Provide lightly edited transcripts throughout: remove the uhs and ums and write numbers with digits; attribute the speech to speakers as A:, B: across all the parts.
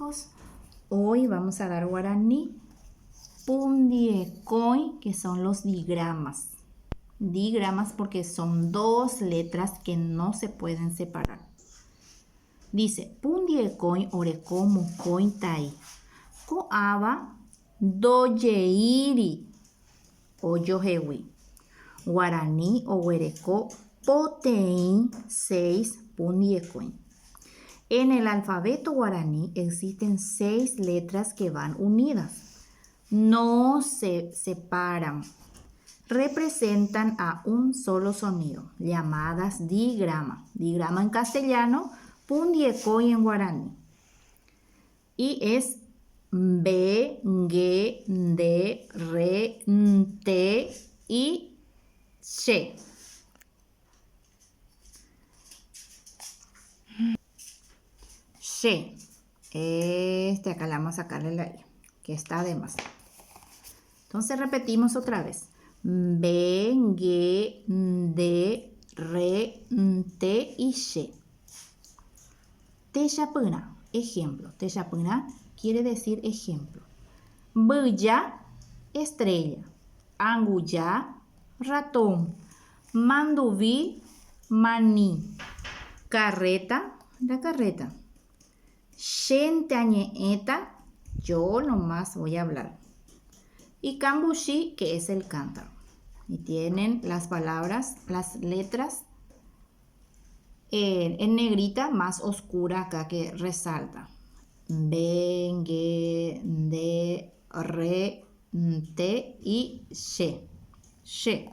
A: chicos. Hoy vamos a dar guaraní Pundiecoin, que son los digramas. Digramas porque son dos letras que no se pueden separar. Dice Pundiecoin oreko mucoin tai. Coaba doyeiri oyohewi. Guaraní o huereco potein 6 Pundiecoin. En el alfabeto guaraní existen 6 letras que van unidas. No se separan. Representan a un solo sonido, llamadas digrama. Digrama en castellano, Pundiecoin en guaraní. Y es B, G, D, R, T y She. She. Acá le vamos a sacarle la I, que está de más. Entonces repetimos otra vez. B, G, D, R, T y She. Teshapuna, ejemplo. Teshapuna quiere decir ejemplo. Buya, estrella. Anguya, ratón. Mandubi, maní. Carreta, la carreta. Shenteañeeta, yo nomás voy a hablar. Y cambushi, que es el cántaro. Y tienen las palabras, las letras en negrita más oscura acá que resalta. B, G, D, R, T y She. She.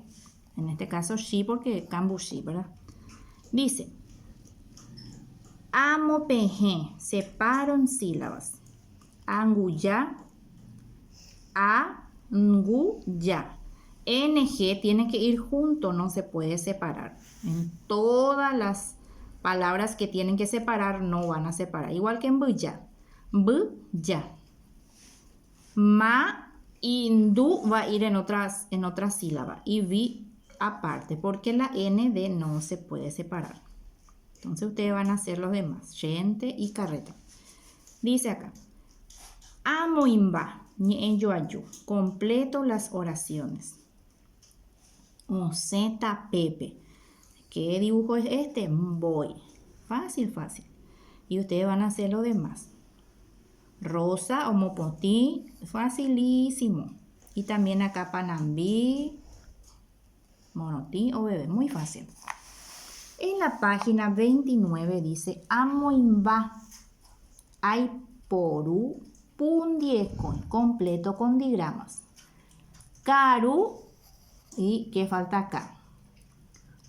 A: En este caso, Shi porque cambushi, ¿verdad? Dice. Amo peje, separo en sílabas. Anguya, a, ngu, ya. NG tiene que ir junto, no se puede separar. En todas las palabras que tienen que separar no van a separar. Igual que en buya. Bu, ya. Ma y ndu va a ir en otra sílaba. Y vi aparte, porque la ND no se puede separar. Entonces ustedes van a hacer los demás. Gente y carreta. Dice acá. Amo imba. Completo las oraciones. Oseta Pepe. ¿Qué dibujo es este? Voy. Fácil, fácil. Y ustedes van a hacer lo demás. Rosa o mopotí. Facilísimo. Y también acá panambí. Monotí o bebé. Muy fácil. En la página 29 dice Amoimba. Hay porú. Pundiecoin, completo con digramas. Karu, y ¿qué falta acá?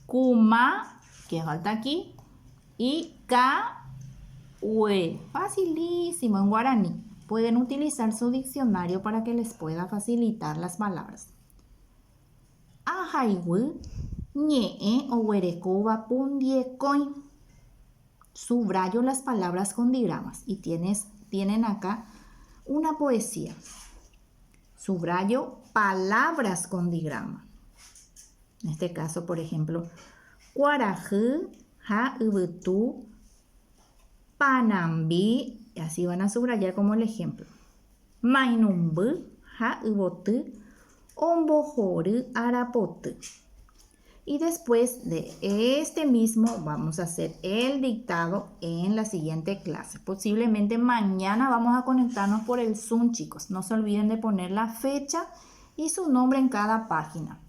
A: Kuma, ¿qué falta aquí? Y Ka-ue, facilísimo en guaraní. Pueden utilizar su diccionario para que les pueda facilitar las palabras. Ajaiwu, ñe o huerecoba pundiecoin. Subrayo las palabras con digramas y tienen acá una poesía. Subrayo palabras con digrama. En este caso, por ejemplo, Cuarajı, ja, ubutu, panambi. Y así van a subrayar como el ejemplo. Mainumbu, ja, ubotu, ombojoru, arapotu. Y después de este mismo vamos a hacer el dictado en la siguiente clase. Posiblemente mañana vamos a conectarnos por el Zoom, chicos. No se olviden de poner la fecha y su nombre en cada página.